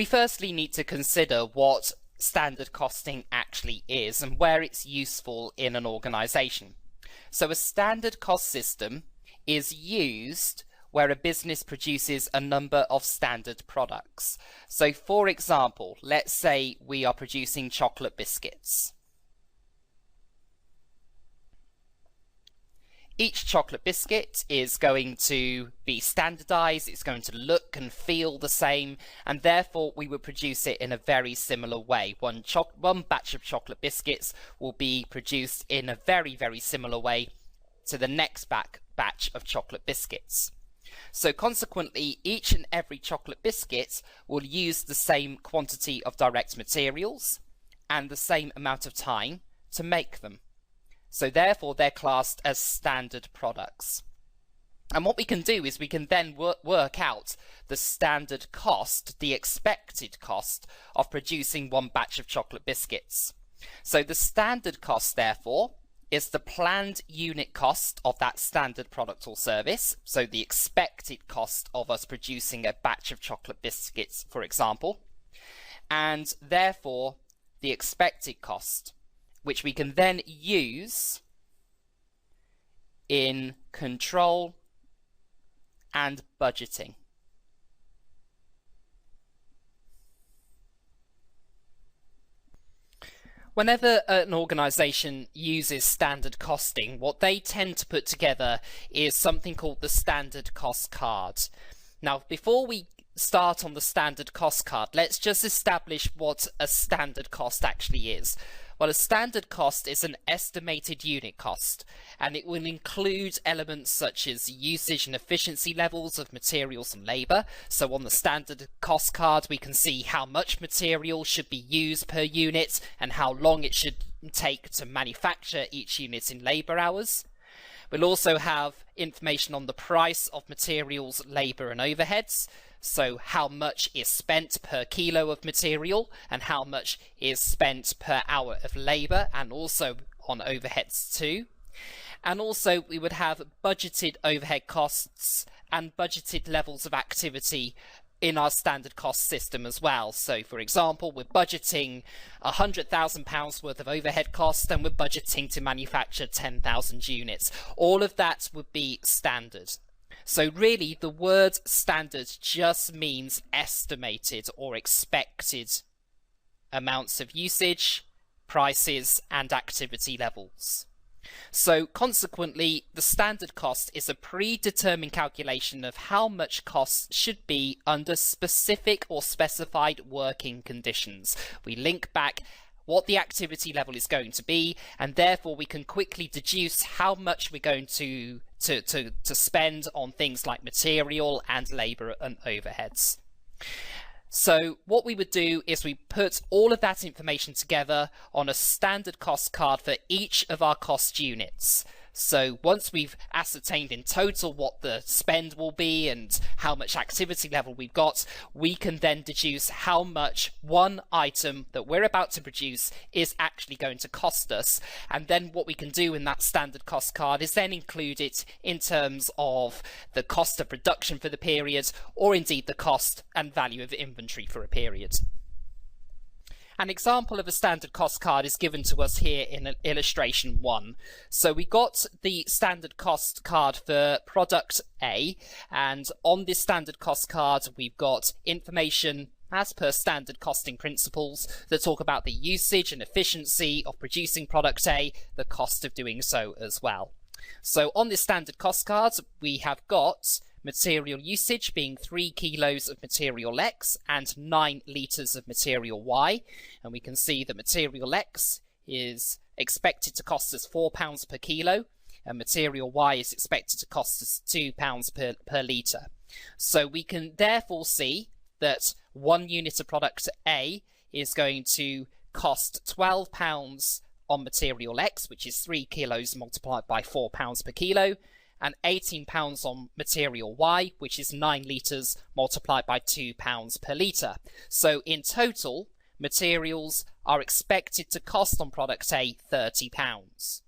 We firstly need to consider what standard costing actually is and where it's useful in an organization. So a standard cost system is used where a business produces a number of standard products. So for example, let's say we are producing chocolate biscuits. Each chocolate biscuit is going to be standardized, it's going to look and feel the same, and therefore we will produce it in a very similar way. One batch of chocolate biscuits will be produced in a very, very similar way to the next batch of chocolate biscuits. So consequently, each and every chocolate biscuit will use the same quantity of direct materials and the same amount of time to make them. So therefore they're classed as standard products. And what we can do is we can then work out the standard cost, the expected cost of producing one batch of chocolate biscuits. So the standard cost therefore is the planned unit cost of that standard product or service. So the expected cost of us producing a batch of chocolate biscuits, for example, and therefore the expected cost, which we can then use in control and budgeting. Whenever an organization uses standard costing, what they tend to put together is something called the standard cost card. Now, before we start on the standard cost card, let's just establish what a standard cost actually is. Well, a standard cost is an estimated unit cost, and it will include elements such as usage and efficiency levels of materials and labor. So on the standard cost card, we can see how much material should be used per unit and how long it should take to manufacture each unit in labor hours. We'll also have information on the price of materials, labor and overheads. So how much is spent per kilo of material and how much is spent per hour of labor, and also on overheads too. And also we would have budgeted overhead costs and budgeted levels of activity in our standard cost system as well. So for example, we're budgeting £100,000 worth of overhead costs and we're budgeting to manufacture 10,000 units. All of that would be standard. So really the word standard just means estimated or expected amounts of usage, prices and activity levels. So consequently, the standard cost is a predetermined calculation of how much costs should be under specific or specified working conditions. We link back what the activity level is going to be, and therefore we can quickly deduce how much we're going to spend on things like material and labor and overheads. So what we would do is we put all of that information together on a standard cost card for each of our cost units. So once we've ascertained in total what the spend will be and how much activity level we've got, we can then deduce how much one item that we're about to produce is actually going to cost us. And then what we can do in that standard cost card is then include it in terms of the cost of production for the period, or indeed the cost and value of inventory for a period. An example of a standard cost card is given to us here in illustration 1. So we got the standard cost card for product A, and on this standard cost card we've got information as per standard costing principles that talk about the usage and efficiency of producing product A, the cost of doing so as well. So on this standard cost card we have got material usage being 3 kilos of material X and 9 litres of material Y, and we can see that material X is expected to cost us £4 per kilo and material Y is expected to cost us £2 per litre. So we can therefore see that 1 unit of product A is going to cost £12 on material X, which is 3 kilos multiplied by £4 per kilo, and £18 on material Y, which is 9 litres multiplied by £2 per litre. So in total, materials are expected to cost on product A £30.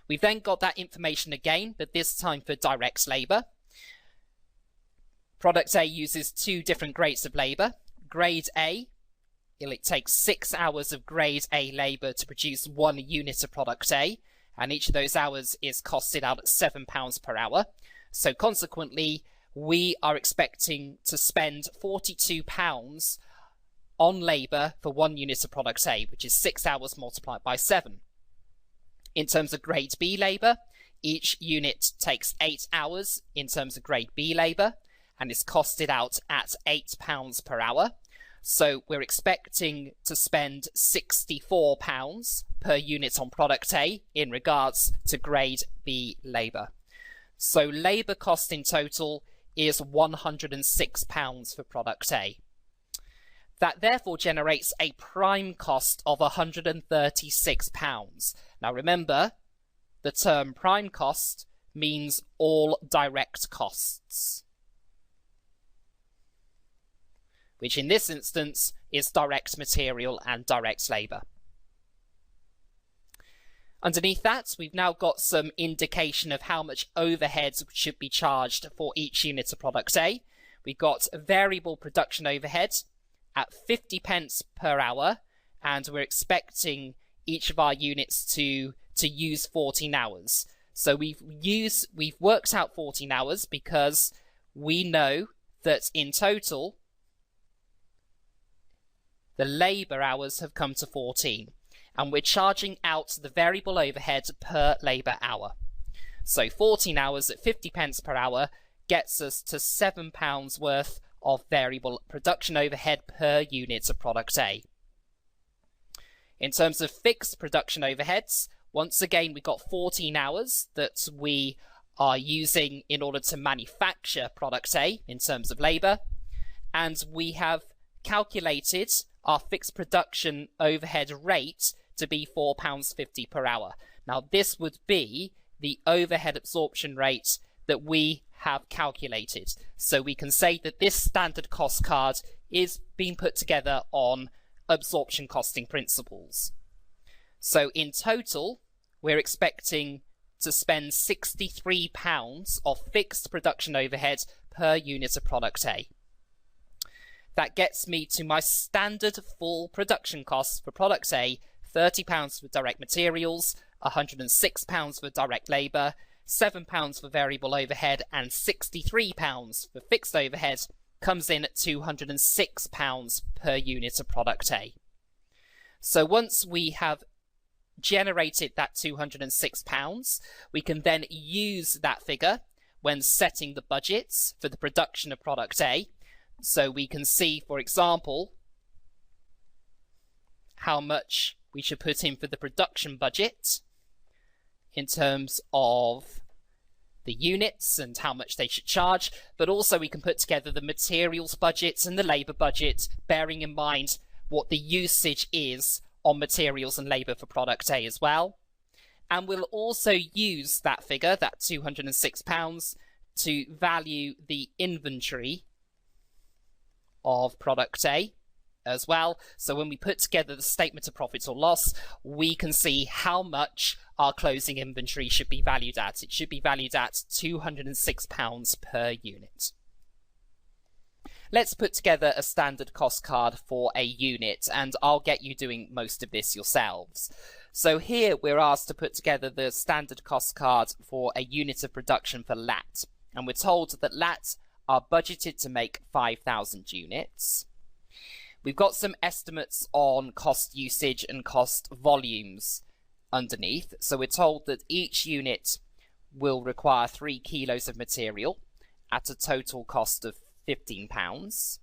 We've then got that information again, but this time for direct labour. Product A uses 2 different grades of labour. grade A, it takes 6 hours of grade A labour to produce 1 unit of product A, and each of those hours is costed out at £7 per hour. So consequently, we are expecting to spend £42 on labour for 1 unit of product A, which is 6 hours multiplied by 7. In terms of grade B labour, each unit takes 8 hours in terms of grade B labour and is costed out at £8 per hour. So we're expecting to spend £64 per unit on product A in regards to grade B labour. So labour cost in total is £106 for product A. That therefore generates a prime cost of £136. Now remember, the term prime cost means all direct costs, which in this instance is direct material and direct labour. Underneath that, we've now got some indication of how much overheads should be charged for each unit of product A. We've got variable production overhead at 50p per hour, and we're expecting each of our units to use 14 hours. So we've worked out 14 hours because we know that in total the labour hours have come to 14, and we're charging out the variable overhead per labour hour. So 14 hours at 50p per hour gets us to £7 worth of variable production overhead per unit of product A. In terms of fixed production overheads, once again we've got 14 hours that we are using in order to manufacture product A in terms of labour, and we have calculated our fixed production overhead rate to be £4.50 per hour. Now this would be the overhead absorption rate that we have calculated. So we can say that this standard cost card is being put together on absorption costing principles. So in total, we're expecting to spend £63 of fixed production overhead per unit of product A. That gets me to my standard full production costs for product A: £30 for direct materials, £106 for direct labour, £7 for variable overhead, and £63 for fixed overhead, comes in at £206 per unit of product A. So once we have generated that £206, we can then use that figure when setting the budgets for the production of product A. So we can see, for example, how much we should put in for the production budget in terms of the units and how much they should charge, but also we can put together the materials budgets and the labour budget, bearing in mind what the usage is on materials and labour for product A as well. And we'll also use that figure, that £206, to value the inventory of product A as well. So when we put together the statement of profit or loss, we can see how much our closing inventory should be valued at. It should be valued at £206 per unit. Let's put together a standard cost card for a unit, and I'll get you doing most of this yourselves. So here we're asked to put together the standard cost card for a unit of production for LAT, and we're told that LAT are budgeted to make 5,000 units. We've got some estimates on cost usage and cost volumes underneath. So we're told that each unit will require 3 kilos of material at a total cost of £15.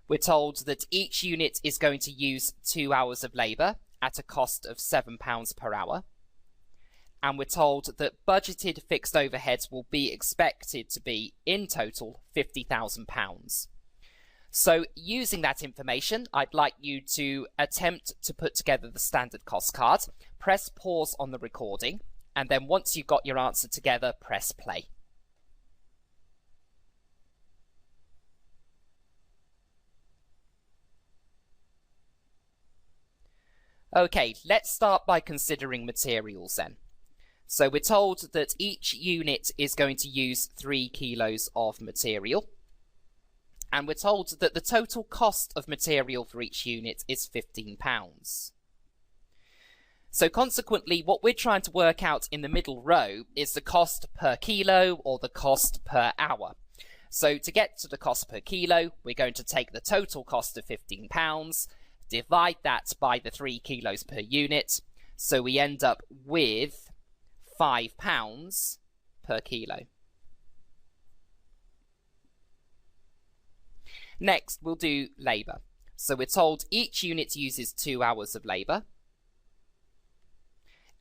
We're told that each unit is going to use 2 hours of labour at a cost of £7 per hour. And we're told that budgeted fixed overheads will be expected to be, in total, £50,000. So using that information, I'd like you to attempt to put together the standard cost card. Press pause on the recording, and then once you've got your answer together, press play. Okay, let's start by considering materials then. So we're told that each unit is going to use 3 kilos of material, and we're told that the total cost of material for each unit is £15. So consequently, what we're trying to work out in the middle row is the cost per kilo or the cost per hour. So to get to the cost per kilo, we're going to take the total cost of £15, divide that by the 3 kilos per unit, so we end up with £5 per kilo. Next, we'll do labour. So we're told each unit uses 2 hours of labour,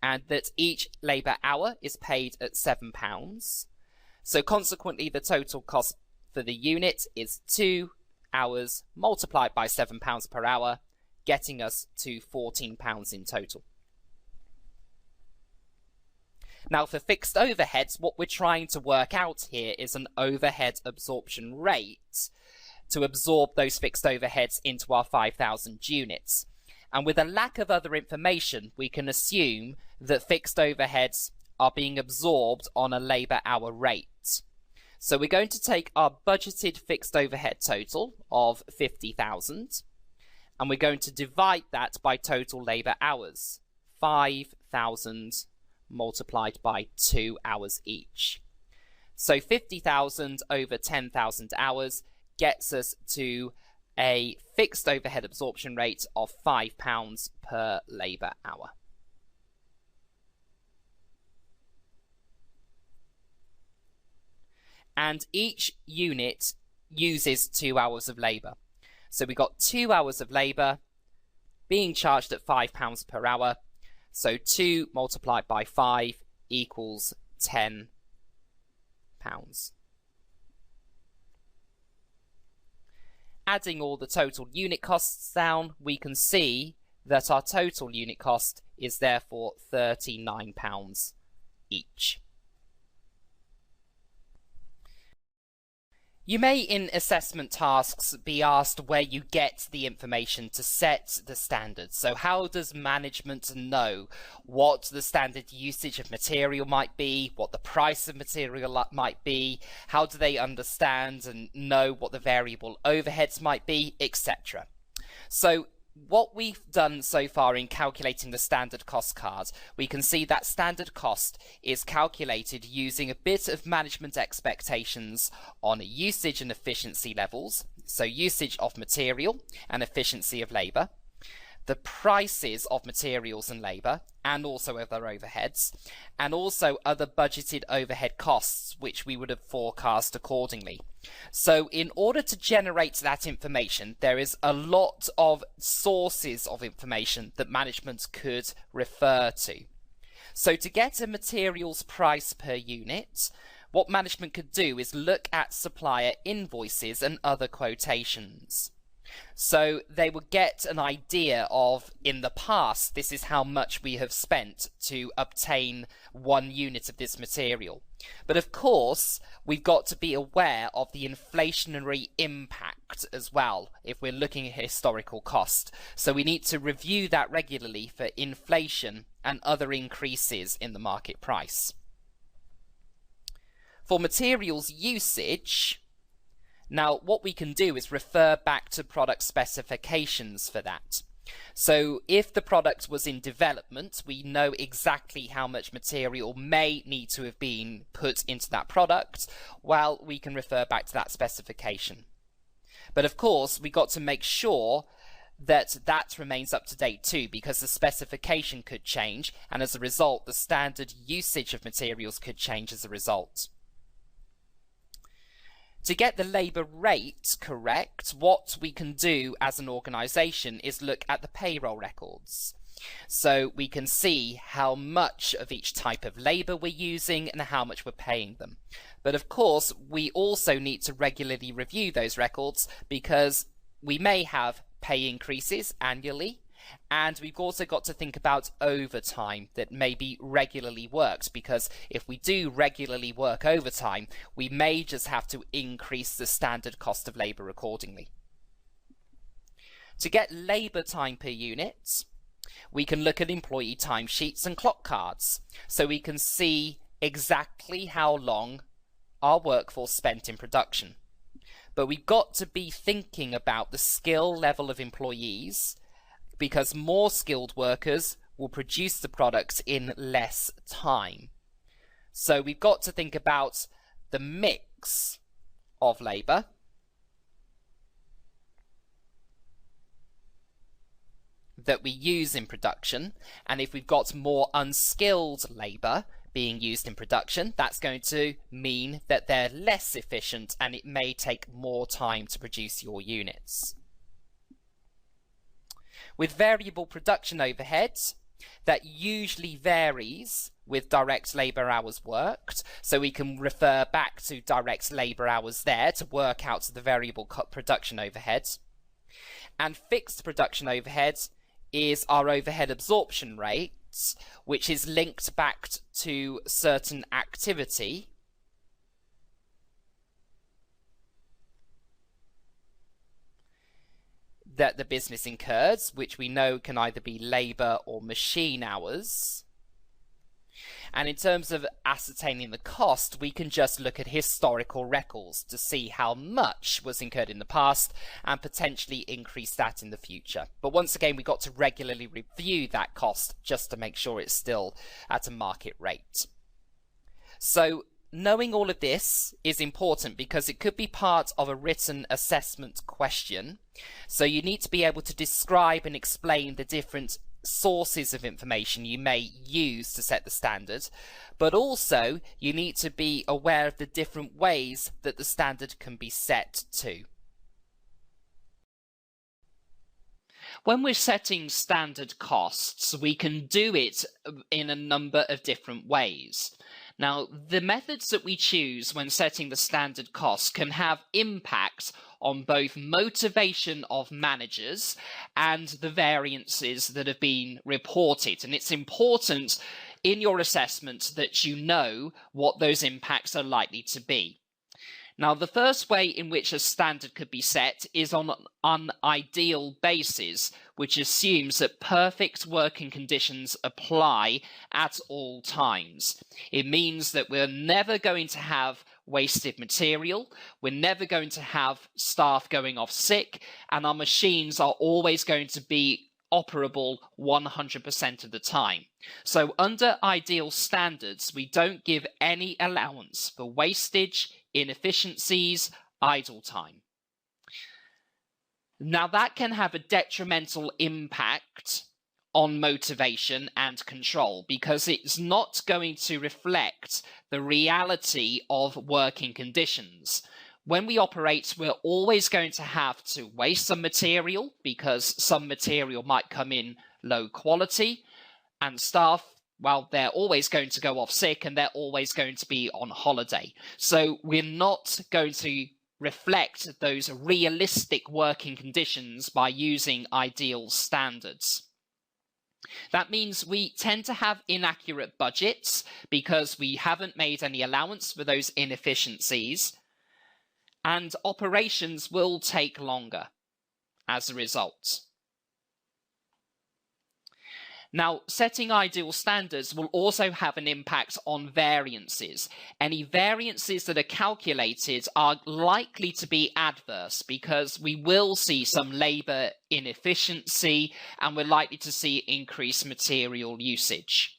and that each labour hour is paid at £7. So consequently, the total cost for the unit is 2 hours multiplied by £7 per hour, getting us to £14 in total. Now for fixed overheads, what we're trying to work out here is an overhead absorption rate to absorb those fixed overheads into our 5,000 units. And with a lack of other information, we can assume that fixed overheads are being absorbed on a labour hour rate. So we're going to take our budgeted fixed overhead total of 50,000, and we're going to divide that by total labour hours, 5,000 multiplied by 2 hours each. So 50,000 over 10,000 hours gets us to a fixed overhead absorption rate of £5 per labour hour. And each unit uses 2 hours of labour. So we got 2 hours of labour being charged at £5 per hour. So 2 multiplied by 5 equals £10. Adding all the total unit costs down, we can see that our total unit cost is therefore £39 each. You may in assessment tasks be asked where you get the information to set the standards. So how does management know what the standard usage of material might be, what the price of material might be, how do they understand and know what the variable overheads might be, etc. So what we've done so far in calculating the standard cost card, we can see that standard cost is calculated using a bit of management expectations on usage and efficiency levels, so usage of material and efficiency of labour, the prices of materials and labour, and also other overheads, and also other budgeted overhead costs which we would have forecast accordingly. So in order to generate that information, there is a lot of sources of information that management could refer to. So to get a materials price per unit, what management could do is look at supplier invoices and other quotations. So they would get an idea of, in the past, this is how much we have spent to obtain 1 unit of this material. But of course, we've got to be aware of the inflationary impact as well if we're looking at historical cost. So we need to review that regularly for inflation and other increases in the market price. For materials usage, now, what we can do is refer back to product specifications for that. So if the product was in development, we know exactly how much material may need to have been put into that product. Well, we can refer back to that specification. But of course, we got to make sure that that remains up to date too, because the specification could change, and as a result, the standard usage of materials could change as a result. To get the labour rate correct, what we can do as an organisation is look at the payroll records. So we can see how much of each type of labour we're using and how much we're paying them. But of course, we also need to regularly review those records because we may have pay increases annually, and we've also got to think about overtime that may be regularly worked, because if we do regularly work overtime, we may just have to increase the standard cost of labour accordingly. To get labour time per unit, we can look at employee timesheets and clock cards, so we can see exactly how long our workforce spent in production. But we've got to be thinking about the skill level of employees, because more skilled workers will produce the products in less time. So we've got to think about the mix of labour, that we use in production, and if we've got more unskilled labour being used in production, that's going to mean that they're less efficient and it may take more time to produce your units. With variable production overheads, that usually varies with direct labour hours worked, so we can refer back to direct labour hours there to work out the variable production overheads. And fixed production overheads is our overhead absorption rate, which is linked back to certain activity that the business incurs, which we know can either be labour or machine hours. And in terms of ascertaining the cost, we can just look at historical records to see how much was incurred in the past and potentially increase that in the future. But once again, we've got to regularly review that cost just to make sure it's still at a market rate. So knowing all of this is important because it could be part of a written assessment question. So you need to be able to describe and explain the different sources of information you may use to set the standard, but also you need to be aware of the different ways that the standard can be set to. When we're setting standard costs, we can do it in a number of different ways. Now, the methods that we choose when setting the standard costs can have impact on both motivation of managers and the variances that have been reported. And it's important in your assessment that you know what those impacts are likely to be. Now, the first way in which a standard could be set is on an ideal basis, which assumes that perfect working conditions apply at all times. It means that we're never going to have wasted material, we're never going to have staff going off sick, and our machines are always going to be operable 100% of the time. So under ideal standards, we don't give any allowance for wastage, inefficiencies, idle time. Now that can have a detrimental impact on motivation and control because it's not going to reflect the reality of working conditions. When we operate, we're always going to have to waste some material because some material might come in low quality, and staff, well, they're always going to go off sick and they're always going to be on holiday. So we're not going to reflect those realistic working conditions by using ideal standards. That means we tend to have inaccurate budgets because we haven't made any allowance for those inefficiencies, and operations will take longer as a result. Now, setting ideal standards will also have an impact on variances. Any variances that are calculated are likely to be adverse because we will see some labour inefficiency and we're likely to see increased material usage.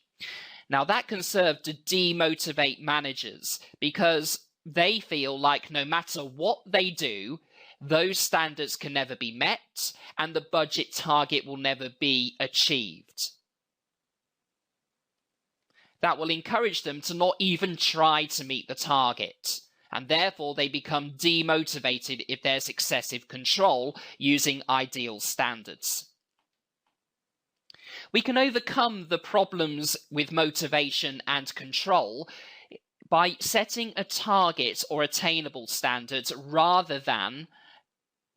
Now, that can serve to demotivate managers because they feel like no matter what they do, those standards can never be met and the budget target will never be achieved. That will encourage them to not even try to meet the target, and therefore they become demotivated if there's excessive control using ideal standards. We can overcome the problems with motivation and control by setting a target or attainable standard rather than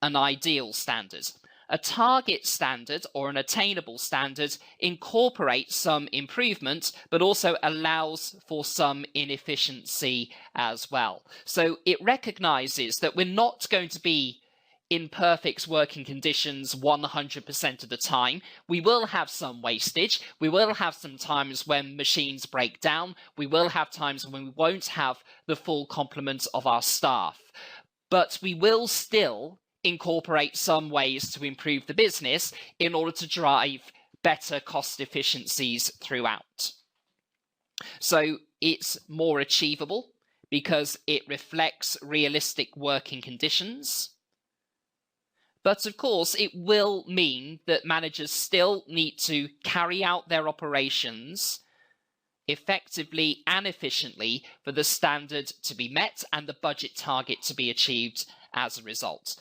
an ideal standard. A target standard or an attainable standard incorporates some improvement, but also allows for some inefficiency as well. So it recognizes that we're not going to be in perfect working conditions 100% of the time. We will have some wastage. We will have some times when machines break down. We will have times when we won't have the full complement of our staff. but we will still incorporate some ways to improve the business in order to drive better cost efficiencies throughout. So it's more achievable because it reflects realistic working conditions. But of course, it will mean that managers still need to carry out their operations effectively and efficiently for the standard to be met and the budget target to be achieved as a result.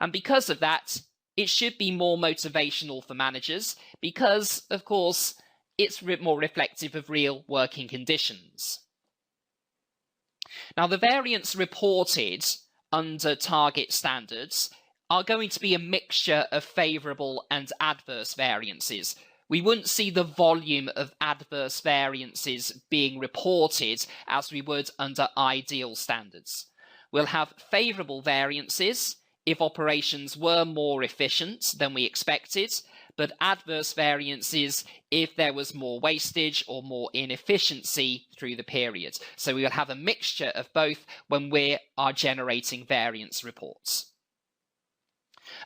And because of that, it should be more motivational for managers because, of course, it's more reflective of real working conditions. Now, the variance reported under target standards are going to be a mixture of favourable and adverse variances. We wouldn't see the volume of adverse variances being reported as we would under ideal standards. We'll have favourable variances if operations were more efficient than we expected, but adverse variances if there was more wastage or more inefficiency through the period. So we will have a mixture of both when we are generating variance reports.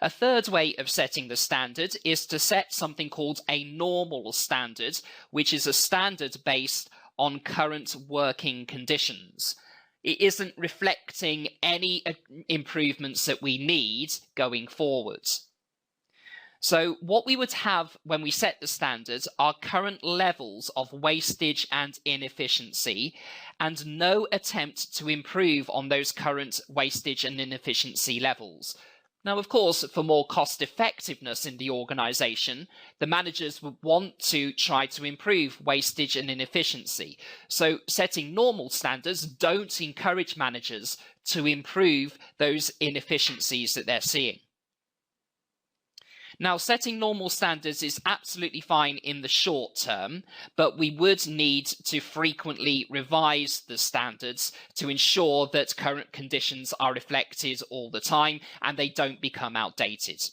A third way of setting the standard is to set something called a normal standard, which is a standard based on current working conditions. It isn't reflecting any improvements that we need going forward. So what we would have when we set the standards are current levels of wastage and inefficiency, and no attempt to improve on those current wastage and inefficiency levels. Now, of course, for more cost effectiveness in the organisation, the managers would want to try to improve wastage and inefficiency. So setting normal standards don't encourage managers to improve those inefficiencies that they're seeing. Now, setting normal standards is absolutely fine in the short term, but we would need to frequently revise the standards to ensure that current conditions are reflected all the time and they don't become outdated.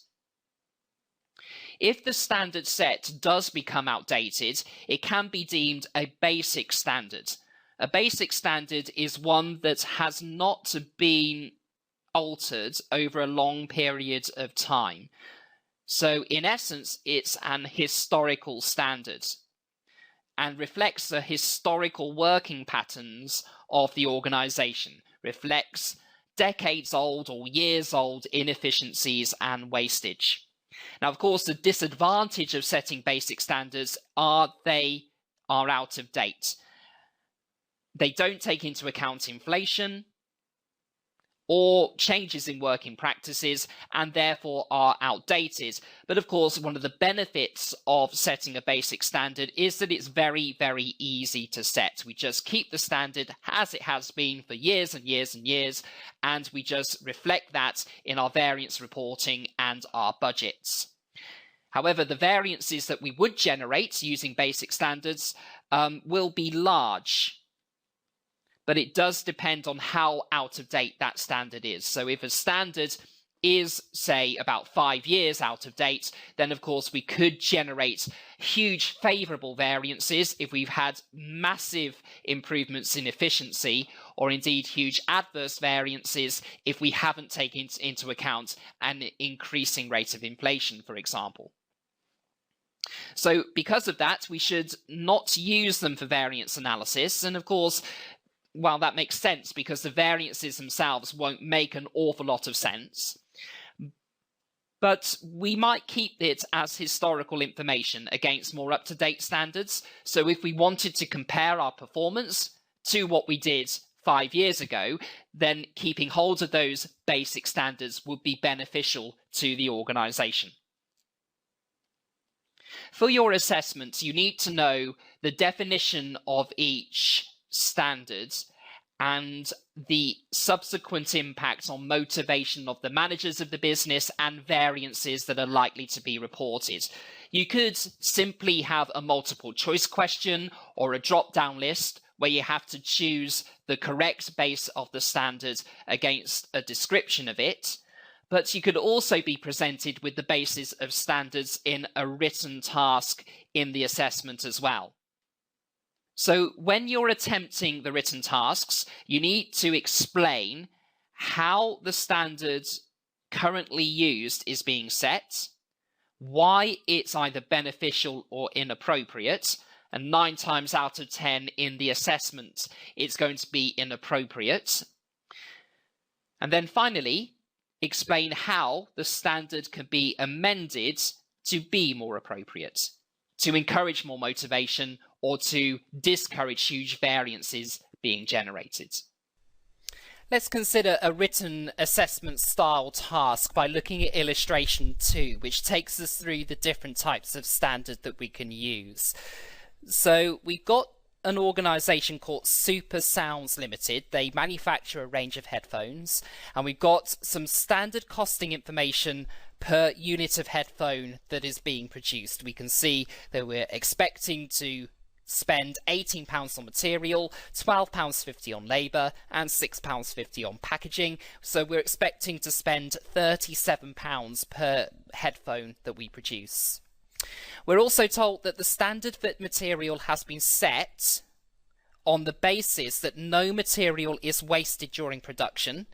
If the standard set does become outdated, it can be deemed a basic standard. A basic standard is one that has not been altered over a long period of time. So in essence, it's an historical standard and reflects the historical working patterns of the organisation, reflects decades old or years old inefficiencies and wastage. Now, of course, the disadvantage of setting basic standards are they are out of date. They don't take into account inflation or changes in working practices, and therefore are outdated. But of course, one of the benefits of setting a basic standard is that it's very, very easy to set. We just keep the standard as it has been for years and years and years, and we just reflect that in our variance reporting and our budgets. However, the variances that we would generate using basic standards will be large, but it does depend on how out of date that standard is. So if a standard is, say, about 5 years out of date, then of course we could generate huge favourable variances if we've had massive improvements in efficiency, or indeed huge adverse variances if we haven't taken into account an increasing rate of inflation, for example. So because of that, we should not use them for variance analysis, and of course, well, that makes sense because the variances themselves won't make an awful lot of sense. But we might keep it as historical information against more up-to-date standards. So if we wanted to compare our performance to what we did 5 years ago, then keeping hold of those basic standards would be beneficial to the organisation. For your assessment, you need to know the definition of each standards and the subsequent impact on motivation of the managers of the business and variances that are likely to be reported. You could simply have a multiple choice question or a drop-down list where you have to choose the correct base of the standard against a description of it, but you could also be presented with the basis of standards in a written task in the assessment as well. So when you're attempting the written tasks, you need to explain how the standard currently used is being set, why it's either beneficial or inappropriate, and 9 times out of 10 in the assessment it's going to be inappropriate. And then finally, explain how the standard can be amended to be more appropriate, to encourage more motivation or to discourage huge variances being generated. Let's consider a written assessment style task by looking at illustration 2, which takes us through the different types of standard that we can use. So we've got an organisation called Super Sounds Limited. They manufacture a range of headphones, and we've got some standard costing information per unit of headphone that is being produced. We can see that we're expecting to spend £18 on material, £12.50 on labour, and £6.50 on packaging. So we're expecting to spend £37 per headphone that we produce. We're also told that the standard fit material has been set on the basis that no material is wasted during production,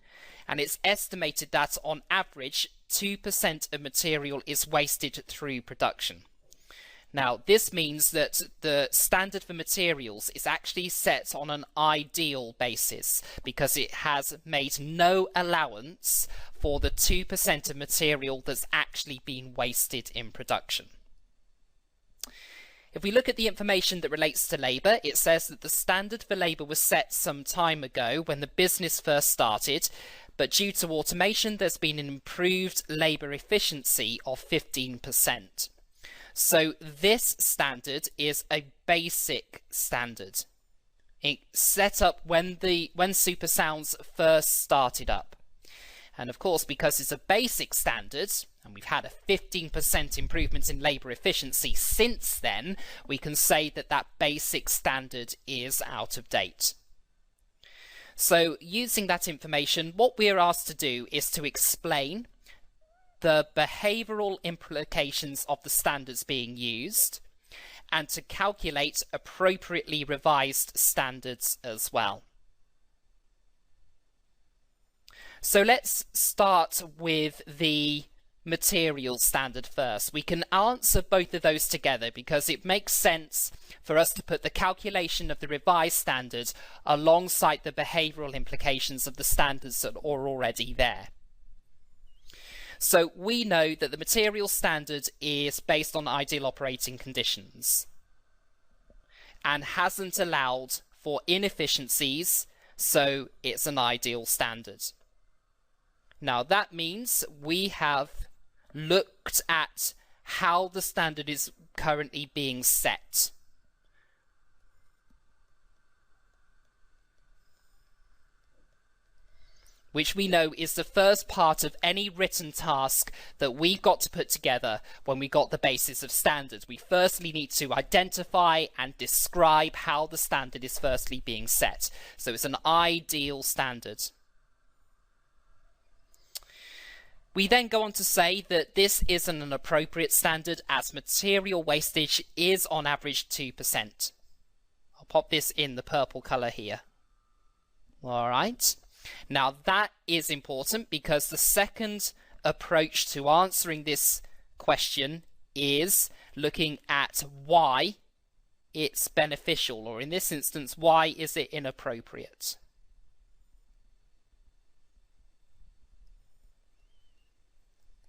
and it's estimated that on average 2% of material is wasted through production. Now, this means that the standard for materials is actually set on an ideal basis because it has made no allowance for the 2% of material that's actually been wasted in production. If we look at the information that relates to labour, it says that the standard for labour was set some time ago when the business first started, but due to automation, there's been an improved labour efficiency of 15%. So this standard is a basic standard. It's set up when Super Sounds first started up. And of course, because it's a basic standard, and we've had a 15% improvement in labour efficiency since then, we can say that that basic standard is out of date. So using that information, what we're asked to do is to explain the behavioural implications of the standards being used, and to calculate appropriately revised standards as well. So let's start with the material standard first. We can answer both of those together because it makes sense for us to put the calculation of the revised standard alongside the behavioural implications of the standards that are already there. So we know that the material standard is based on ideal operating conditions and hasn't allowed for inefficiencies, so it's an ideal standard. Now that means we have looked at how the standard is currently being set. Which we know is the first part of any written task that we got to put together when we got the basis of standards. We firstly need to identify and describe how the standard is firstly being set. So it's an ideal standard. We then go on to say that this isn't an appropriate standard as material wastage is on average 2%. I'll pop this in the purple colour here. All right. Now that is important because the second approach to answering this question is looking at why it's beneficial, or in this instance, why is it inappropriate?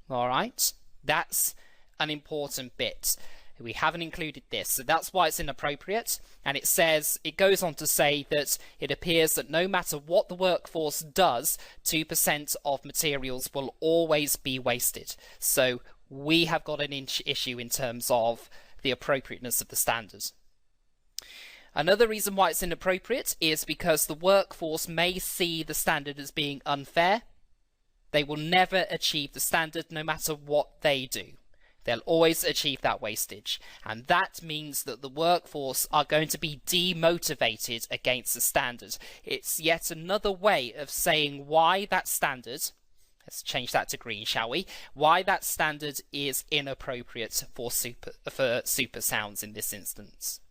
All right, that's an important bit. We haven't included this, so that's why it's inappropriate. And it goes on to say that it appears that no matter what the workforce does, 2% of materials will always be wasted. So we have got an issue in terms of the appropriateness of the standard. Another reason why it's inappropriate is because the workforce may see the standard as being unfair. They will never achieve the standard no matter what they do. They'll always achieve that wastage. And that means that the workforce are going to be demotivated against the standard. It's yet another way of saying why that standard, let's change that to green, shall we? Why that standard is inappropriate for super sounds in this instance.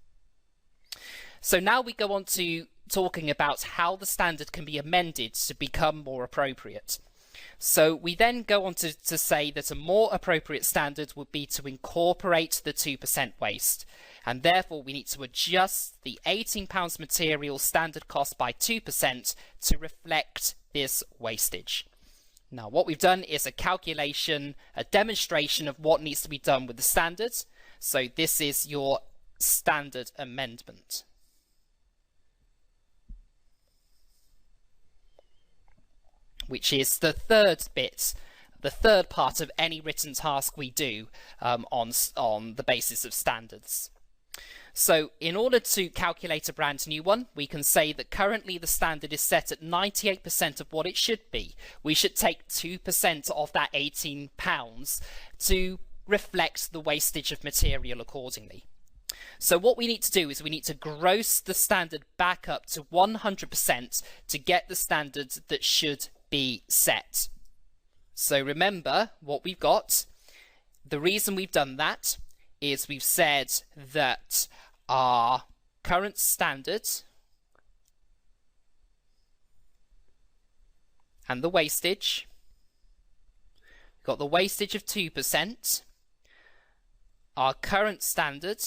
So now we go on to talking about how the standard can be amended to become more appropriate. So we then go on to say that a more appropriate standard would be to incorporate the 2% waste, and therefore we need to adjust the £18 material standard cost by 2% to reflect this wastage. Now what we've done is a calculation, a demonstration of what needs to be done with the standards. So this is your standard amendment. Which is the third bit, the third part of any written task we do on the basis of standards. So in order to calculate a brand new one, we can say that currently the standard is set at 98% of what it should be. We should take 2% of that £18 to reflect the wastage of material accordingly. So what we need to do is we need to gross the standard back up to 100% to get the standard that should be set. So remember what we've got. The reason we've done that is we've said that our current standard and the wastage, we've got the wastage of 2%. Our current standard,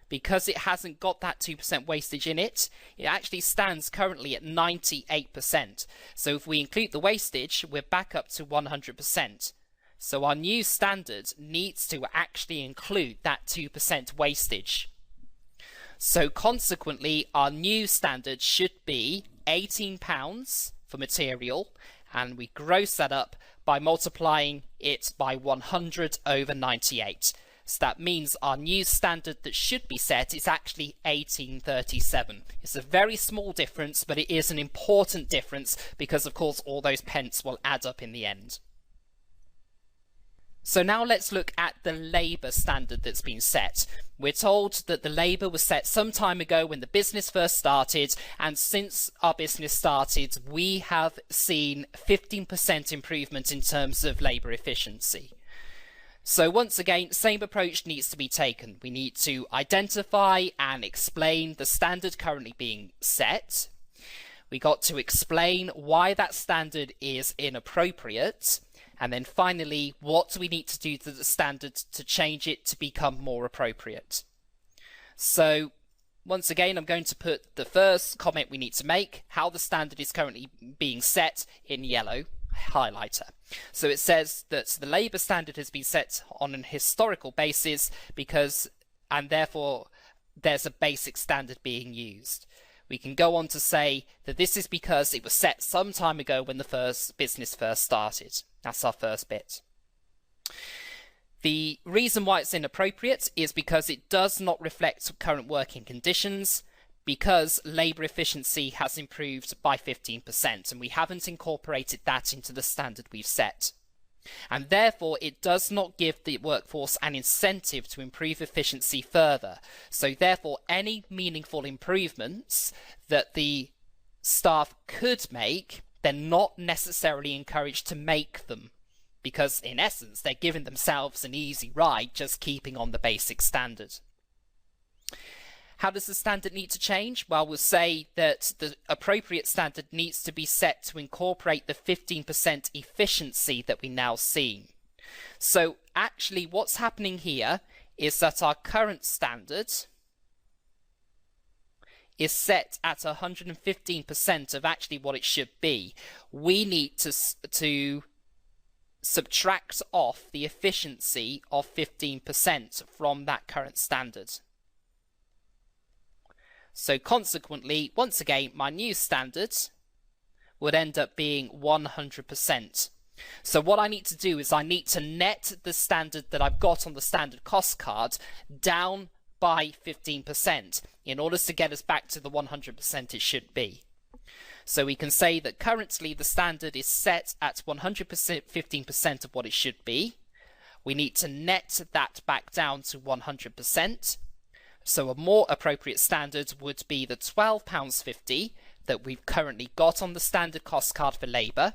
because it hasn't got that 2% wastage in it, it actually stands currently at 98%. So if we include the wastage, we're back up to 100%. So our new standard needs to actually include that 2% wastage. So consequently, our new standard should be £18 for material, and we gross that up by multiplying it by 100 over 98. So that means our new standard that should be set is actually 1837. It's a very small difference, but it is an important difference because, of course, all those pence will add up in the end. So now let's look at the labour standard that's been set. We're told that the labour was set some time ago when the business first started, and since our business started, we have seen 15% improvement in terms of labour efficiency. So once again, same approach needs to be taken. We need to identify and explain the standard currently being set. We got to explain why that standard is inappropriate. And then finally, what do we need to do to the standard to change it to become more appropriate? So once again, I'm going to put the first comment we need to make, how the standard is currently being set, in yellow highlighter. So it says that the labour standard has been set on an historical basis and therefore there's a basic standard being used. We can go on to say that this is because it was set some time ago when the business first started. That's our first bit. The reason why it's inappropriate is because it does not reflect current working conditions, because labour efficiency has improved by 15% and we haven't incorporated that into the standard we've set. And therefore it does not give the workforce an incentive to improve efficiency further. So therefore any meaningful improvements that the staff could make, they're not necessarily encouraged to make them, because in essence they're giving themselves an easy ride just keeping on the basic standard. How does the standard need to change? Well, we'll say that the appropriate standard needs to be set to incorporate the 15% efficiency that we now see. So actually what's happening here is that our current standard is set at 115% of actually what it should be. We need to subtract off the efficiency of 15% from that current standard. So consequently, once again, my new standard would end up being 100%. So what I need to do is I need to net the standard that I've got on the standard cost card down by 15% in order to get us back to the 100% it should be. So we can say that currently the standard is set at 100%, 15% of what it should be. We need to net that back down to 100%. So a more appropriate standard would be the £12.50 that we've currently got on the standard cost card for labour.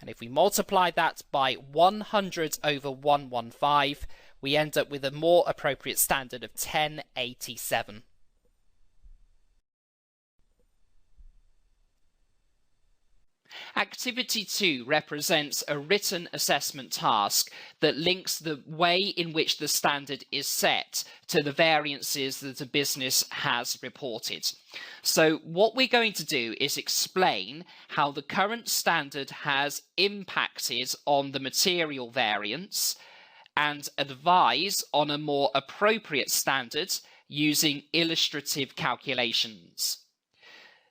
And if we multiply that by 100 over 115, we end up with a more appropriate standard of 1087. Activity 2 represents a written assessment task that links the way in which the standard is set to the variances that a business has reported. So what we're going to do is explain how the current standard has impacted on the material variance and advise on a more appropriate standard using illustrative calculations.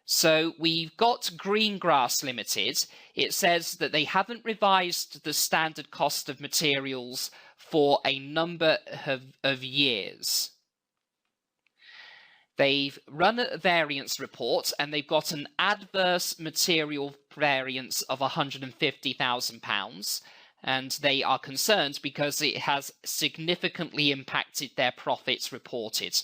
So we've got Greengrass Limited. It says that they haven't revised the standard cost of materials for a number of years. They've run a variance report and they've got an adverse material variance of £150,000, and they are concerned because it has significantly impacted their profits reported.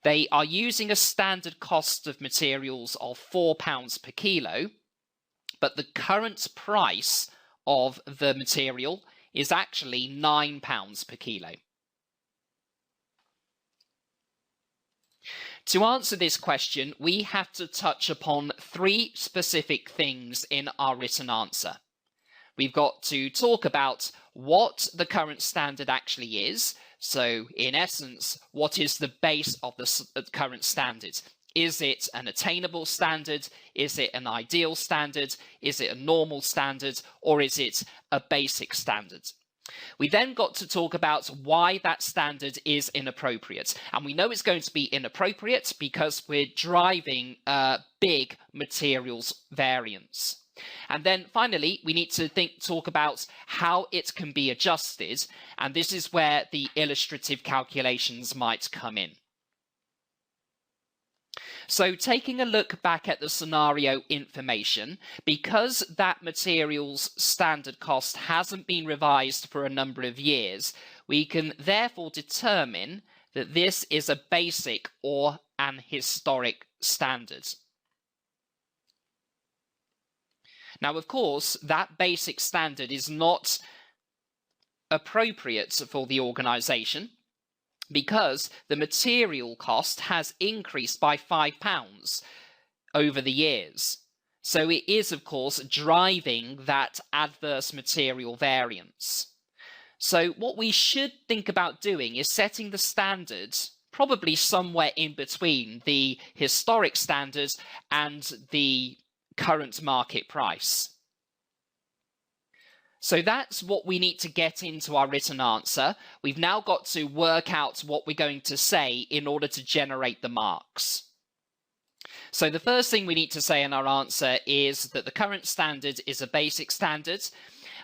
They are using a standard cost of materials of £4 per kilo, but the current price of the material is actually £9 per kilo. To answer this question, we have to touch upon 3 specific things in our written answer. We've got to talk about what the current standard actually is. So, in essence, what is the base of the current standard? Is it an attainable standard? Is it an ideal standard? Is it a normal standard? Or is it a basic standard? We then got to talk about why that standard is inappropriate. And we know it's going to be inappropriate because we're driving a big materials variance. And then finally, we need to talk about how it can be adjusted, and this is where the illustrative calculations might come in. So taking a look back at the scenario information, because that material's standard cost hasn't been revised for a number of years, we can therefore determine that this is a basic or an historic standard. Now, of course, that basic standard is not appropriate for the organisation because the material cost has increased by £5 over the years. So it is, of course, driving that adverse material variance. So what we should think about doing is setting the standard probably somewhere in between the historic standard and the current market price. So that's what we need to get into our written answer. We've now got to work out what we're going to say in order to generate the marks. So the first thing we need to say in our answer is that the current standard is a basic standard.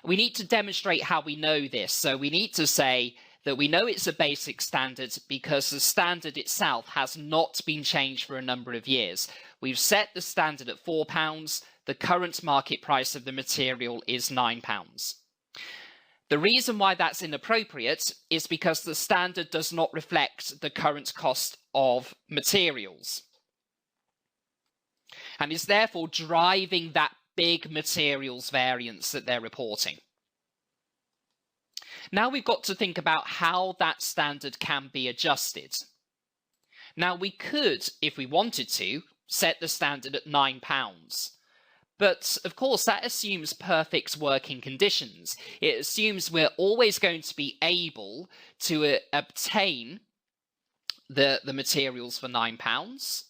We need to demonstrate how we know this. So we need to say that we know it's a basic standard because the standard itself has not been changed for a number of years. We've set the standard at £4. The current market price of the material is £9. The reason why that's inappropriate is because the standard does not reflect the current cost of materials, and is therefore driving that big materials variance that they're reporting. Now we've got to think about how that standard can be adjusted. Now we could, if we wanted to, set the standard at £9. But of course that assumes perfect working conditions. It assumes we're always going to be able to obtain the materials for £9.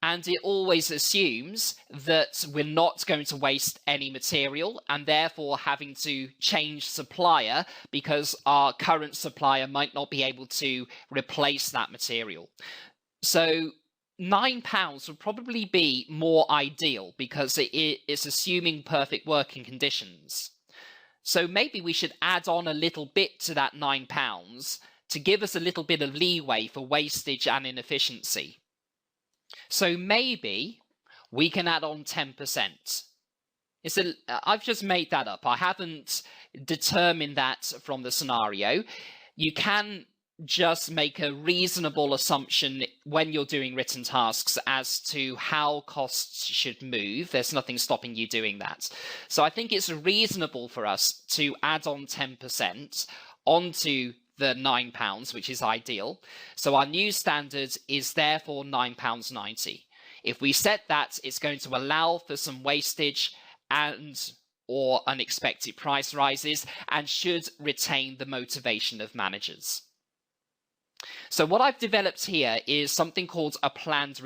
And it always assumes that we're not going to waste any material and therefore having to change supplier because our current supplier might not be able to replace that material. So £9 would probably be more ideal because it's assuming perfect working conditions. So maybe we should add on a little bit to that £9 to give us a little bit of leeway for wastage and inefficiency. So maybe we can add on 10%. I've just made that up. I haven't determined that from the scenario. You can just make a reasonable assumption when you're doing written tasks as to how costs should move. There's nothing stopping you doing that. So I think it's reasonable for us to add on 10% onto the £9, which is ideal. So our new standard is therefore £9.90. If we set that, it's going to allow for some wastage or unexpected price rises and should retain the motivation of managers. So what I've developed here is something called a planned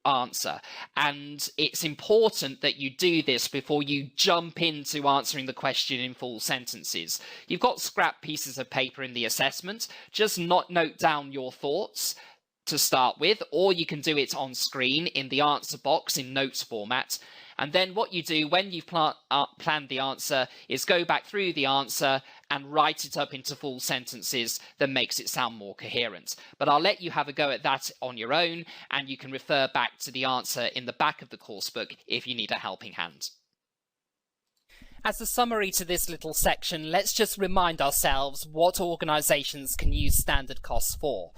answer, and it's important that you do this before you jump into answering the question in full sentences. You've got scrap pieces of paper in the assessment, just note down your thoughts to start with, or you can do it on screen in the answer box in notes format. And then what you do when you've planned the answer is go back through the answer and write it up into full sentences that makes it sound more coherent. But I'll let you have a go at that on your own, and you can refer back to the answer in the back of the course book if you need a helping hand. As a summary to this little section, let's just remind ourselves what organisations can use standard costs for.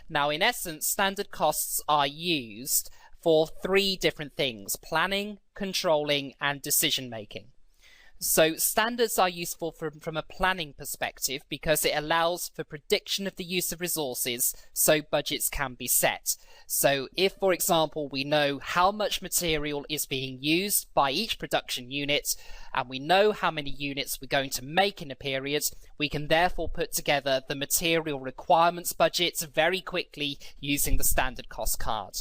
Now, in essence, standard costs are used for three different things: planning, controlling, and decision making. So standards are useful from a planning perspective because it allows for prediction of the use of resources so budgets can be set. So if, for example, we know how much material is being used by each production unit and we know how many units we're going to make in a period, we can therefore put together the material requirements budgets very quickly using the standard cost card.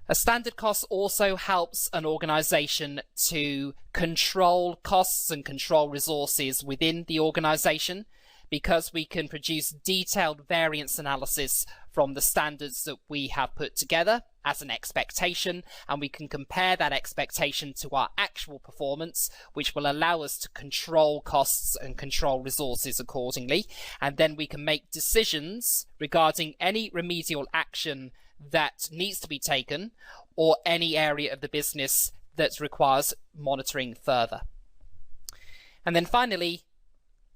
A standard cost also helps an organisation to control costs and control resources within the organisation, because we can produce detailed variance analysis from the standards that we have put together as an expectation, and we can compare that expectation to our actual performance, which will allow us to control costs and control resources accordingly. And then we can make decisions regarding any remedial action that needs to be taken or any area of the business that requires monitoring further. And then finally,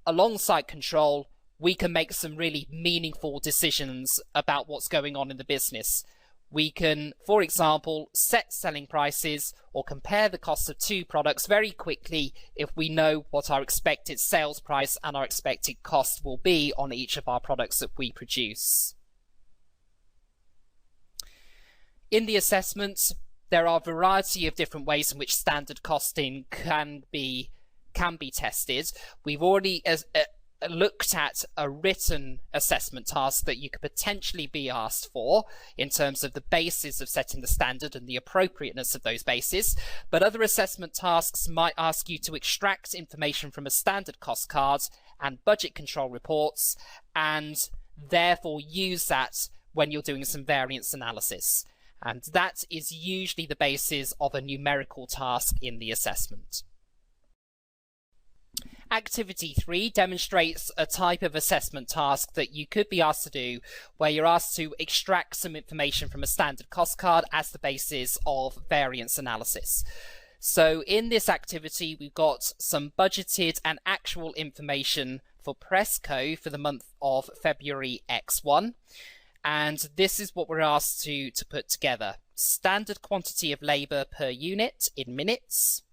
alongside control, we can make some really meaningful decisions about what's going on in the business. We can, for example, set selling prices or compare the cost of two products very quickly if we know what our expected sales price and our expected cost will be on each of our products that we produce. In the assessment, there are a variety of different ways in which standard costing can be tested. We've already looked at a written assessment task that you could potentially be asked for in terms of the basis of setting the standard and the appropriateness of those bases. But other assessment tasks might ask you to extract information from a standard cost card and budget control reports, and therefore use that when you're doing some variance analysis. And that is usually the basis of a numerical task in the assessment. Activity 3 demonstrates a type of assessment task that you could be asked to do, where you're asked to extract some information from a standard cost card as the basis of variance analysis. So in this activity, we've got some budgeted and actual information for Presco for the month of February X1. And this is what we're asked to put together: standard quantity of labour per unit in minutes,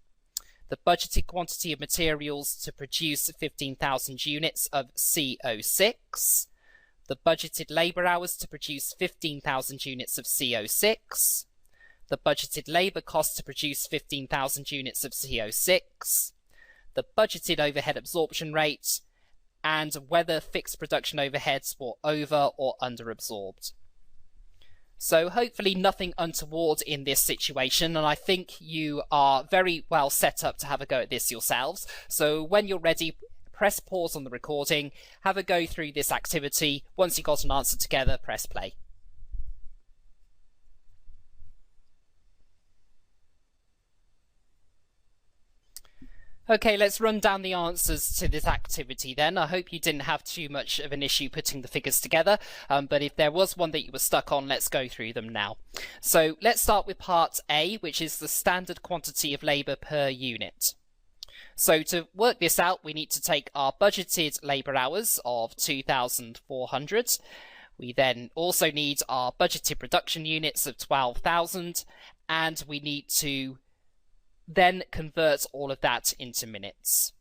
the budgeted quantity of materials to produce 15,000 units of CO6, the budgeted labour hours to produce 15,000 units of CO6, the budgeted labour cost to produce 15,000 units of CO6, the budgeted overhead absorption rate, and whether fixed production overheads were over or under absorbed. So hopefully nothing untoward in this situation, and I think you are very well set up to have a go at this yourselves. So when you're ready, press pause on the recording, have a go through this activity. Once you've got an answer together, press play. Okay, let's run down the answers to this activity then. I hope you didn't have too much of an issue putting the figures together, but if there was one that you were stuck on, let's go through them now. So let's start with part A, which is the standard quantity of labour per unit. So to work this out, we need to take our budgeted labour hours of 2,400. We then also need our budgeted production units of 12,000, and we need to then convert all of that into minutes.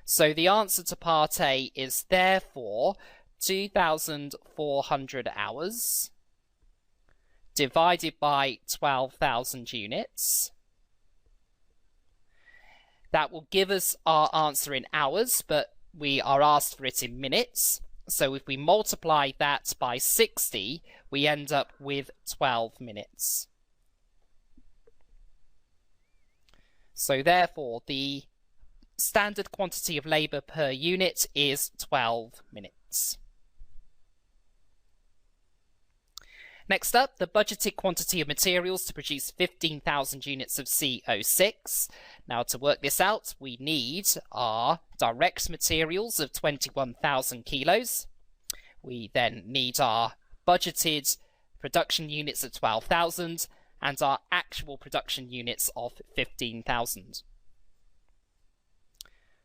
So the answer to part A is therefore 2,400 hours divided by 12,000 units. That will give us our answer in hours, but we are asked for it in minutes. So if we multiply that by 60, we end up with 12 minutes. So therefore, the standard quantity of labour per unit is 12 minutes. Next up, the budgeted quantity of materials to produce 15,000 units of CO6. Now, to work this out, we need our direct materials of 21,000 kilos. We then need our budgeted production units of 12,000 and our actual production units of 15,000.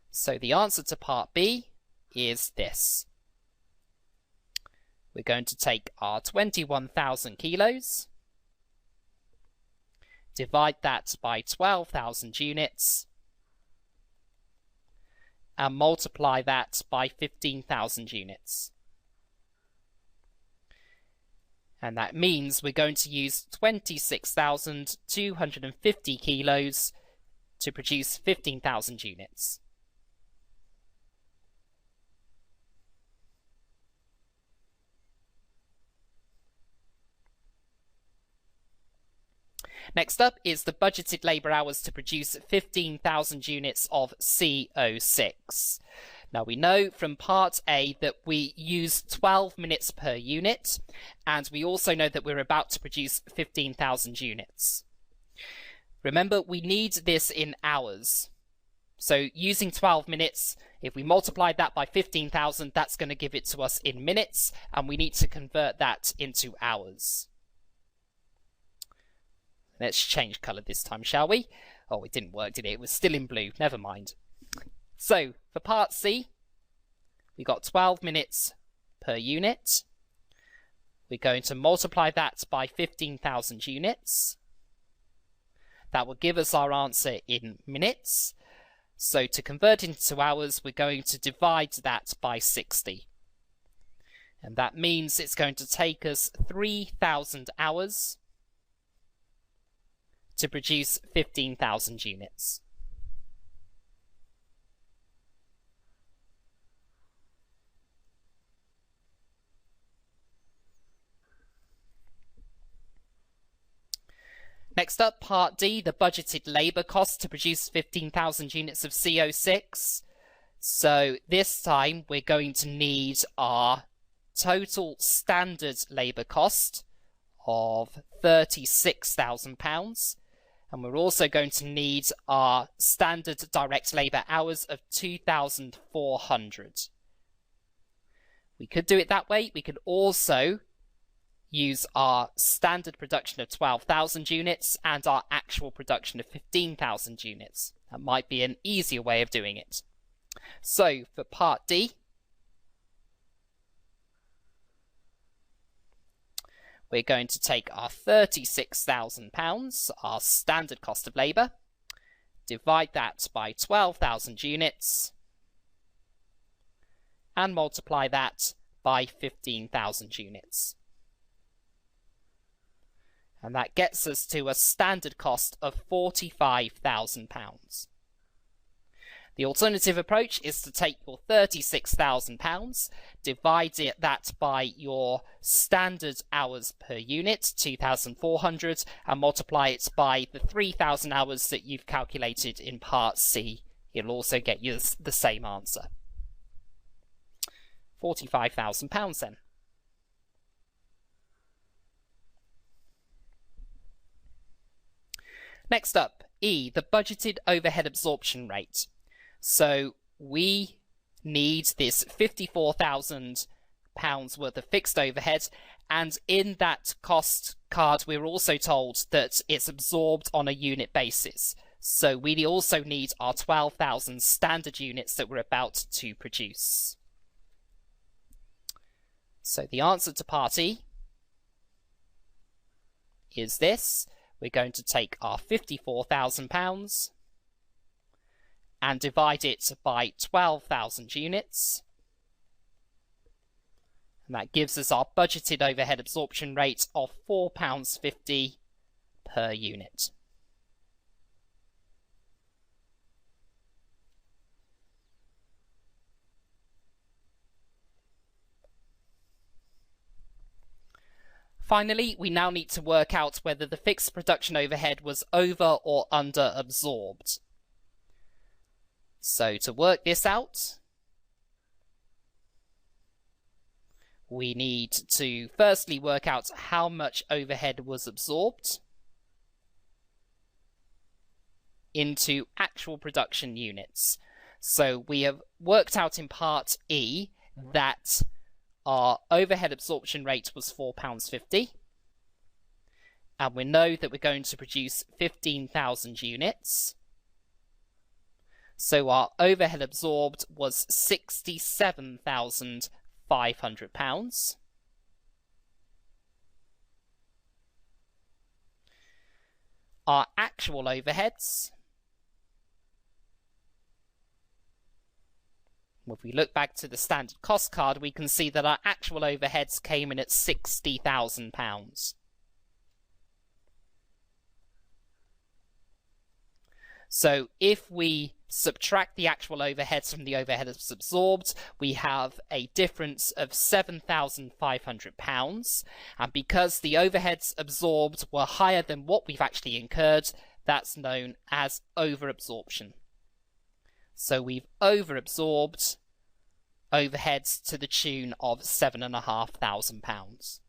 So the answer to part B is this. We're going to take our 21,000 kilos, divide that by 12,000 units, and multiply that by 15,000 units. And that means we're going to use 26,250 kilos to produce 15,000 units. Next up is the budgeted labour hours to produce 15,000 units of CO6. Now we know from part A that we use 12 minutes per unit, and we also know that we're about to produce 15,000 units. Remember, we need this in hours. So using 12 minutes, if we multiply that by 15,000, that's going to give it to us in minutes, and we need to convert that into hours. Let's change colour this time, shall we? Oh, it didn't work, did it? It was still in blue. Never mind. So, for part C, we got 12 minutes per unit. We're going to multiply that by 15,000 units. That will give us our answer in minutes. So, to convert into hours, we're going to divide that by 60. And that means it's going to take us 3,000 hours to produce 15,000 units. Next up, part D, the budgeted labour cost to produce 15,000 units of CO6. So this time we're going to need our total standard labour cost of £36,000. And we're also going to need our standard direct labour hours of 2,400. We could do it that way. We could also use our standard production of 12,000 units and our actual production of 15,000 units. That might be an easier way of doing it. So for part D, we're going to take our £36,000, our standard cost of labour, divide that by 12,000 units, and multiply that by 15,000 units. And that gets us to a standard cost of £45,000. The alternative approach is to take your £36,000, divide that by your standard hours per unit, 2,400, and multiply it by the 3,000 hours that you've calculated in part C. It'll also get you the same answer. £45,000 then. Next up, E, the budgeted overhead absorption rate. So we need this £54,000 worth of fixed overhead, and in that cost card we're also told that it's absorbed on a unit basis. So we also need our 12,000 standard units that we're about to produce. So the answer to part E is this. We're going to take our £54,000 and divide it by 12,000 units. And that gives us our budgeted overhead absorption rate of £4.50 per unit. Finally, we now need to work out whether the fixed production overhead was over or under absorbed. So to work this out, we need to firstly work out how much overhead was absorbed into actual production units. So we have worked out in part E that our overhead absorption rate was £4.50, and we know that we're going to produce 15,000 units. So our overhead absorbed was £67,500. Our actual overheads, if we look back to the standard cost card, we can see that our actual overheads came in at £60,000. So if we subtract the actual overheads from the overheads absorbed, we have a difference of £7,500. And because the overheads absorbed were higher than what we've actually incurred, that's known as overabsorption. So we've overabsorbed overheads to the tune of £7,500.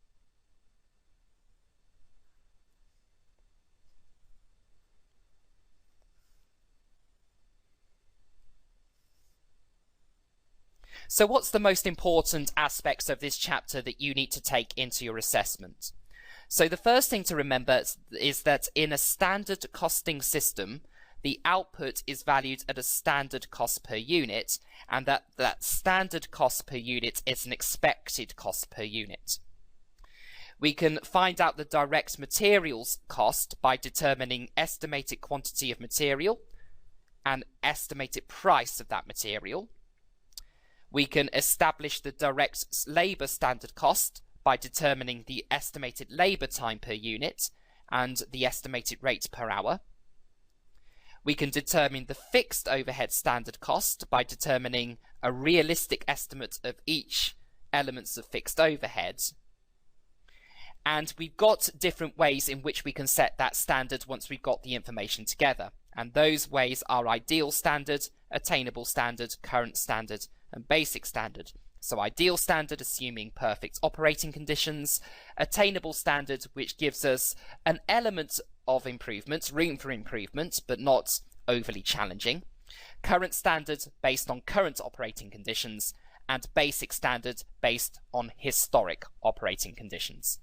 So what's the most important aspects of this chapter that you need to take into your assessment? So the first thing to remember is that in a standard costing system, the output is valued at a standard cost per unit, and that standard cost per unit is an expected cost per unit. We can find out the direct materials cost by determining estimated quantity of material and estimated price of that material. We can establish the direct labour standard cost by determining the estimated labour time per unit and the estimated rate per hour. We can determine the fixed overhead standard cost by determining a realistic estimate of each elements of fixed overhead. And we've got different ways in which we can set that standard once we've got the information together. And those ways are ideal standard, attainable standard, current standard, and basic standard. So ideal standard, assuming perfect operating conditions; attainable standard, which gives us an element of improvement, room for improvement, but not overly challenging; current standard, based on current operating conditions; and basic standard, based on historic operating conditions.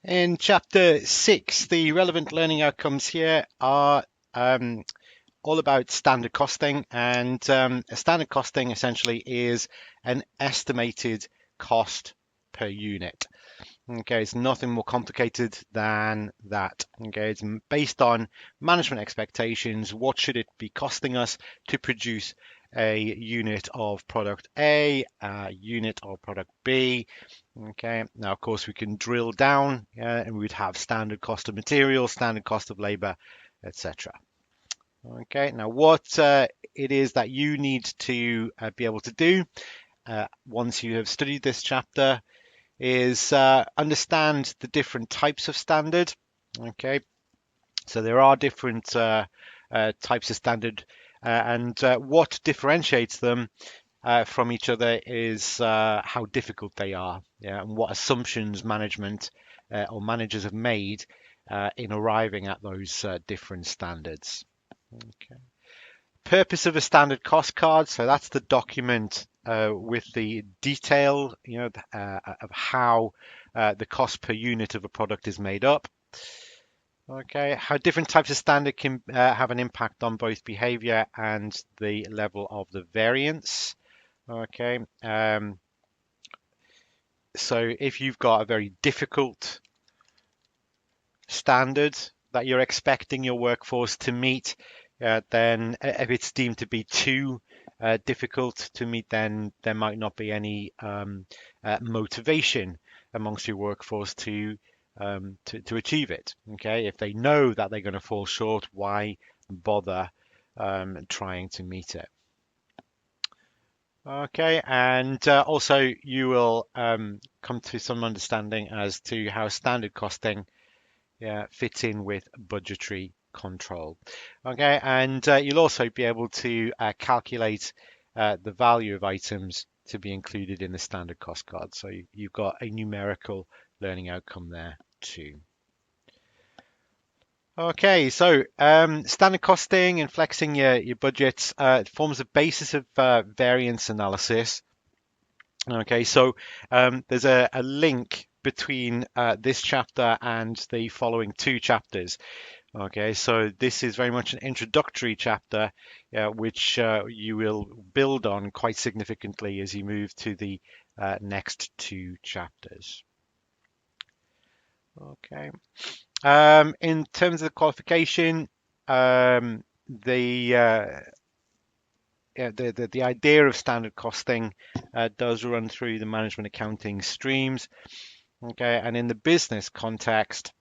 In Chapter 6, the relevant learning outcomes here are all about standard costing, and standard costing essentially is an estimated cost per unit. Okay, it's nothing more complicated than that. Okay, it's based on management expectations. What should it be costing us to produce a unit of product A, a unit of product B? Okay, now of course we can drill down and we'd have standard cost of material, standard cost of labor, etc. Okay, now what it is that you need to be able to do once you have studied this chapter is understand the different types of standard. Okay, so there are different types of standard, and what differentiates them from each other is how difficult they are, and what assumptions management or managers have made in arriving at those different standards. Okay. Purpose of a standard cost card. So that's the document with the detail, of how the cost per unit of a product is made up. Okay. How different types of standard can have an impact on both behavior and the level of the variance. Okay. So if you've got a very difficult standard that you're expecting your workforce to meet, then if it's deemed to be too difficult to meet, then there might not be any motivation amongst your workforce to achieve it. Okay, if they know that they're going to fall short, why bother trying to meet it? Okay, and also you will come to some understanding as to how standard costing fits in with budgetary control. Okay, and you'll also be able to calculate the value of items to be included in the standard cost card. So you've got a numerical learning outcome there too. Okay, so standard costing and flexing your budgets forms the basis of variance analysis. Okay, so there's a link between this chapter and the following two chapters. Okay, so this is very much an introductory chapter, which you will build on quite significantly as you move to the next two chapters. Okay. In terms of the qualification, the idea of standard costing does run through the management accounting streams. Okay, and in the business context,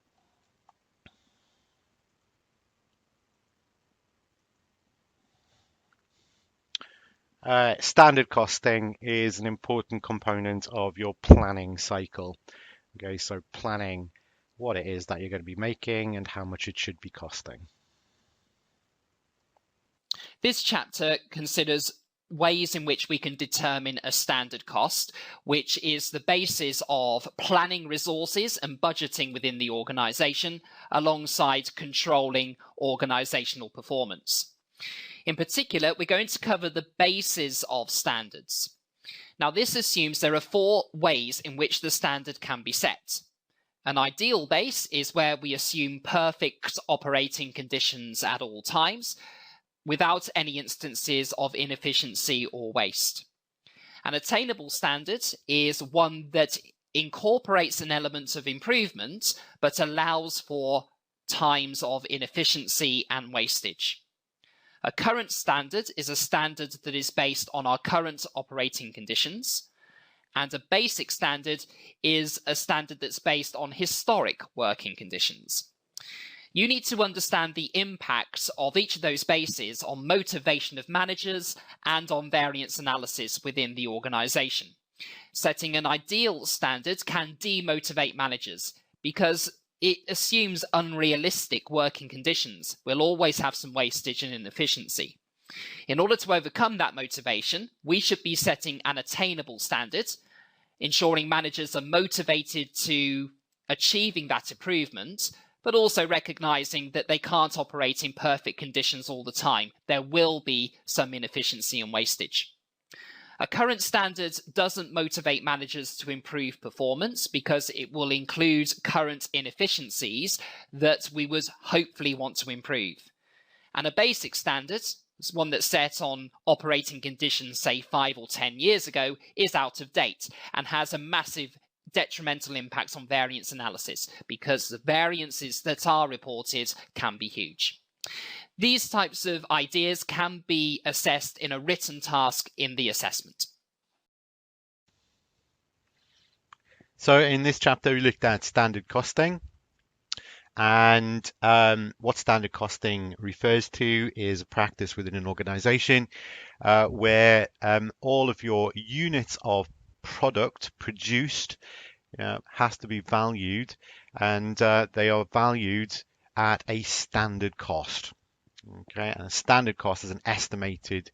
standard costing is an important component of your planning cycle. Okay, so planning what it is that you're going to be making and how much it should be costing. This chapter considers ways in which we can determine a standard cost, which is the basis of planning resources and budgeting within the organisation, alongside controlling organisational performance. In particular, we're going to cover the basis of standards. Now, this assumes there are 4 ways in which the standard can be set. An ideal base is where we assume perfect operating conditions at all times, without any instances of inefficiency or waste. An attainable standard is one that incorporates an element of improvement, but allows for times of inefficiency and wastage. A current standard is a standard that is based on our current operating conditions, and a basic standard is a standard that's based on historic working conditions. You need to understand the impacts of each of those bases on motivation of managers and on variance analysis within the organisation. Setting an ideal standard can demotivate managers because it assumes unrealistic working conditions. We'll always have some wastage and inefficiency. In order to overcome that motivation, we should be setting an attainable standard, ensuring managers are motivated to achieving that improvement, but also recognizing that they can't operate in perfect conditions all the time. There will be some inefficiency and wastage. A current standard doesn't motivate managers to improve performance because it will include current inefficiencies that we would hopefully want to improve. And a basic standard, one that's set on operating conditions, say 5 or 10 years ago, is out of date and has a massive detrimental impacts on variance analysis because the variances that are reported can be huge. These types of ideas can be assessed in a written task in the assessment. So in this chapter, we looked at standard costing. And what standard costing refers to is a practice within an organization where all of your units of product produced has to be valued, and they are valued at a standard cost. Okay, and a standard cost is an estimated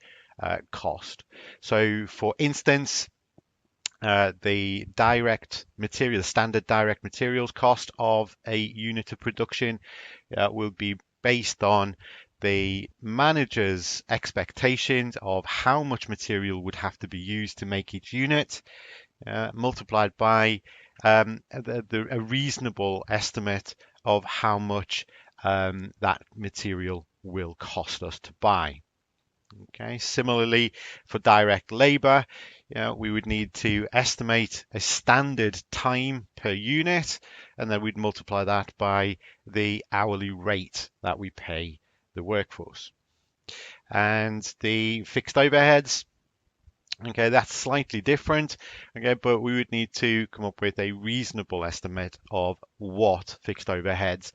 cost. So, for instance, the standard direct materials cost of a unit of production will be based on the manager's expectations of how much material would have to be used to make each unit, multiplied by a reasonable estimate of how much that material will cost us to buy. Okay. Similarly, for direct labor, we would need to estimate a standard time per unit, and then we'd multiply that by the hourly rate that we pay the workforce. And the fixed overheads, okay, that's slightly different, okay, but we would need to come up with a reasonable estimate of what fixed overheads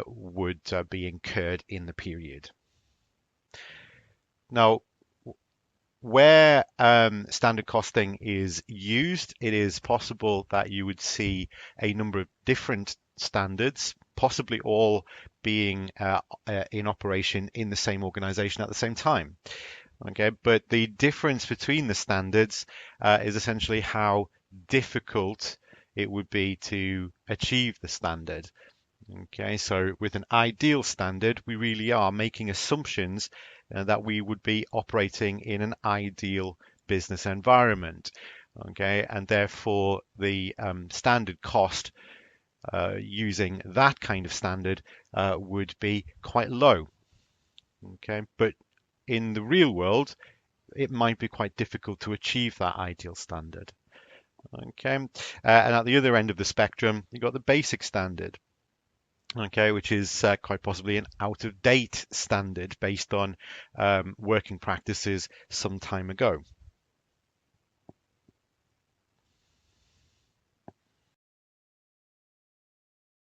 would be incurred in the period. Now, where standard costing is used, it is possible that you would see a number of different standards, possibly all being in operation in the same organization at the same time. Okay, but the difference between the standards is essentially how difficult it would be to achieve the standard. Okay, so with an ideal standard, we really are making assumptions that we would be operating in an ideal business environment. Okay, and therefore the standard cost using that kind of standard would be quite low. Okay, but in the real world, it might be quite difficult to achieve that ideal standard. Okay, and at the other end of the spectrum, you've got the basic standard. Okay, which is quite possibly an out-of-date standard based on working practices some time ago.